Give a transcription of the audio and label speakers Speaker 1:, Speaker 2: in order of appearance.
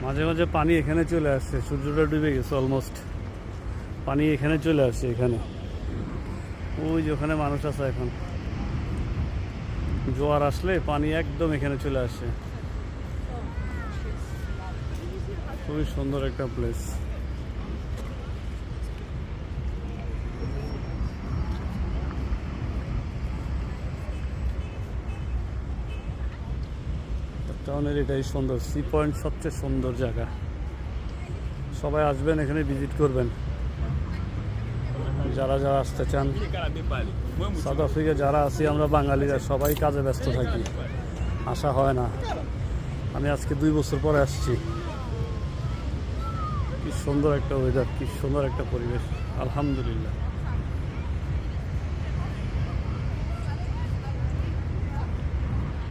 Speaker 1: মাঝে মাঝে পানি এখানে চলে আসছে, সূর্যটা ডুবে গেছে অলমোস্ট, পানি এখানে চলে আসছে। এখানে ওই যে ওখানে মানুষ আছে এখন, জোয়ার আসলে পানি একদম এখানে চলে আসে। খুবই সুন্দর একটা প্লেস। টাউনের এটাই সুন্দর, সি পয়েন্ট সবচেয়ে সুন্দর জায়গা। সবাই আসবেন, এখানে ভিজিট করবেন যারা যারা আসতে চান। সাউথ আফ্রিকা যারা আছি আমরা বাঙালিরা সবাই কাজে ব্যস্ত থাকি, আসা হয় না। আমি আজকে 2 বছর পরে আসছি। কি সুন্দর একটা ওয়েদার, কি সুন্দর একটা পরিবেশ, আলহামদুলিল্লাহ।